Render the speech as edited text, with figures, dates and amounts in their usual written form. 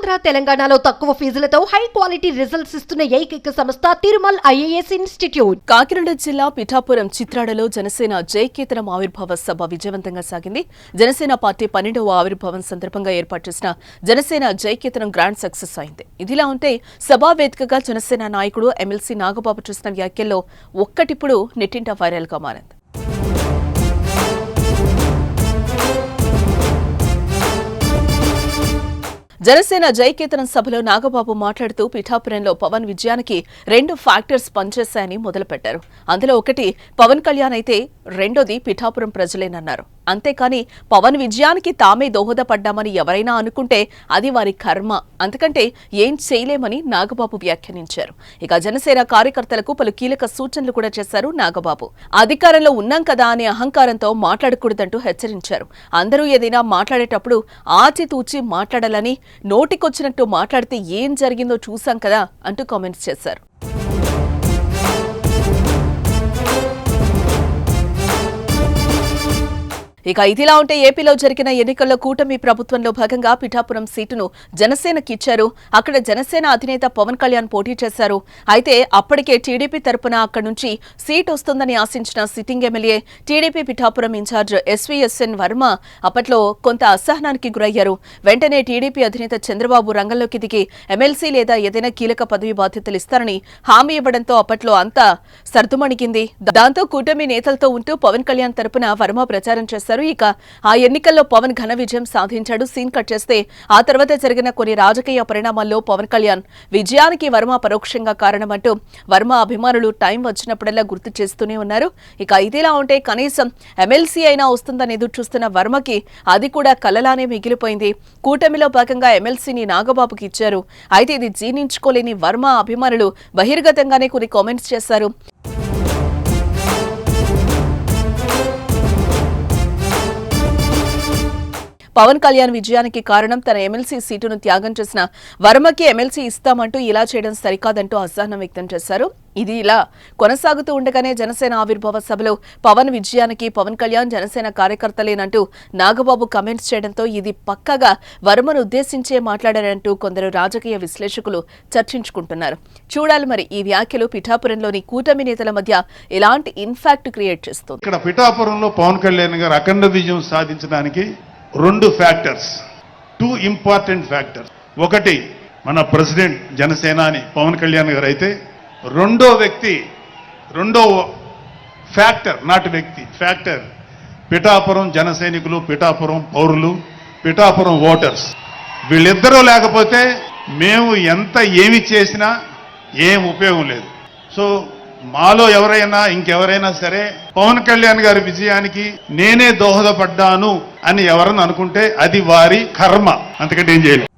ఆంధ్ర తెలంగాణలో తక్కువ ఫీజులతో high quality results ఇస్తున్న ఏకైక సంస్థ తిరుమల్ ఐఏఎస్ ఇన్స్టిట్యూట్. కాకినాడ జిల్లా పిఠాపురం చిత్రాడలో జనసేన జైకేతనం ఆవిర్భావ సభ విజయవంతంగా సాగింది. జనసేన పార్టీ 12వ ఆవిర్భావం సందర్భంగా ఏర్పాటు చేసిన జనసేన జైకేతనం గ్రాండ్ సక్సెస్ అయింది. ఇదిలా ఉంటే సభా వేదికగా జనసేన నాయకుడు ఎమ్మెల్సీ నాగబాబు చేసిన వ్యాఖ్యల్లో ఒక్కటిప్పుడు నెట్టింట వైరల్ గా మారింది. జనసేన జైకేతనం సభలో నాగబాబు మాట్లాడుతూ పిఠాపురంలో పవన్ విజయానికి 2 ఫ్యాక్టర్స్ పనిచేశాయని మొదలుపెట్టారు. అందులో ఒకటి పవన్ కళ్యాణ్ అయితే రెండోది పిఠాపురం ప్రజలేనన్నారు. అంతేకాని పవన్ విజయానికి తామే దోహదపడ్డామని ఎవరైనా అనుకుంటే అది వారి కర్మ, అంతకంటే ఏం చేయలేమని నాగబాబు వ్యాఖ్యానించారు. ఇక జనసేన కార్యకర్తలకు పలు కీలక సూచనలు కూడా చేశారు నాగబాబు. అధికారంలో ఉన్నాం కదా అనే అహంకారంతో మాట్లాడకూడదంటూ హెచ్చరించారు. అందరూ ఏదైనా మాట్లాడేటప్పుడు ఆచితూచి మాట్లాడాలని, నోటికొచ్చినట్టు మాట్లాడితే ఏం జరిగిందో చూశాం కదా అంటూ కామెంట్స్ చేశారు. ఇక ఇదిలా ఉంటే ఏపీలో జరిగిన ఎన్నికల్లో కూటమి ప్రభుత్వంలో భాగంగా పిఠాపురం సీటును జనసేనకి ఇచ్చారు. అక్కడ జనసేన అధినేత పవన్ కళ్యాణ్ పోటీ చేశారు. అయితే అప్పటికే టీడీపీ తరపున అక్కడి నుంచి సీట్ వస్తుందని ఆశించిన sitting MLA TDP Pithapuram incharge SVSN Varma అప్పట్లో కొంత అసహనానికి గురయ్యారు. వెంటనే టీడీపీ అధినేత చంద్రబాబు రంగంలోకి దిగి ఎమ్మెల్సీ లేదా ఏదైనా కీలక పదవి బాధ్యతలు ఇస్తారని హామీ ఇవ్వడంతో అప్పట్లో అంతా సర్దుమణిగింది. దాంతో కూటమి నేతలతో ఉంటూ పవన్ కళ్యాణ్ తరపున వర్మ ప్రచారం చేశారు. ఇక ఆ ఎన్నికల్లో పవన్ ఘన విజయం సాధించాడు. సీన్ కట్ చేస్తే ఆ తర్వాత జరిగిన కొన్ని రాజకీయ పరిణామాల్లో పవన్ కళ్యాణ్ విజయానికి వర్మ పరోక్షంగా కారణమంటూ వర్మ అభిమానులు టైం వచ్చినప్పుడల్లా గుర్తు చేస్తూనే ఉన్నారు. ఇక ఇదిలా ఉంటే కనీసం ఎమ్మెల్సీ అయినా వస్తుందని ఎదురు చూస్తున్న వర్మకి అది కూడా కలలానే మిగిలిపోయింది. కూటమిలో భాగంగా ఎమ్మెల్సీని నాగబాబుకి ఇచ్చారు. అయితే ఇది జీర్ణించుకోలేని వర్మ అభిమానులు బహిర్గతంగానే కొన్ని కామెంట్స్ చేశారు. పవన్ కళ్యాణ్ విజయానికి కారణం తన ఎమ్మెల్సీ సీటును త్యాగం చేసిన వర్మకి ఎమ్మెల్సీ ఇస్తామంటూ ఇలా చేయడం సరికాదంటూ అసహనం వ్యక్తం చేశారు. ఇది ఇలా కొనసాగుతూ ఉండగానే జనసేన ఆవిర్భావ సభలో పవన్ విజయానికి పవన్ కళ్యాణ్ జనసేన కార్యకర్తలేనంటూ నాగబాబు కామెంట్స్ చేయడంతో ఇది పక్కగా వర్మను ఉద్దేశించే మాట్లాడారంటూ కొందరు రాజకీయ విశ్లేషకులు చర్చించుకుంటున్నారు. చూడాలి మరి ఈ వ్యాఖ్యలు పిఠాపురంలోని కూటమి నేతల మధ్య ఎలాంటి ఇన్ఫాక్ట్ క్రియేట్ చేస్తుంది. ఇక్కడ పిఠాపురంలో పవన్ కళ్యాణ్ గారు అఖండ విజయం సాధించడానికి 2 ఫ్యాక్టర్స్, 2 ఇంపార్టెంట్ ఫ్యాక్టర్స్. ఒకటి మన ప్రెసిడెంట్ జనసేనాని పవన్ కళ్యాణ్ గారు అయితే, రెండో ఫ్యాక్టర్, నాటి వ్యక్తి ఫ్యాక్టర్ పిఠాపురం జన సైనికులు, పిఠాపురం పౌరులు, పిఠాపురం ఓటర్స్. వీళ్ళిద్దరూ లేకపోతే మేము ఎంత ఏమి చేసినా ఏం ఉపయోగం లేదు. సో మాలో ఎవరైనా ఇంకెవరైనా సరే పవన్ కళ్యాణ్ గారి విజయానికి నేనే దోహదపడ్డాను అని ఎవరన్నా అనుకుంటే అది వారి కర్మ, అంతకంటే ఏం చేయలేదు.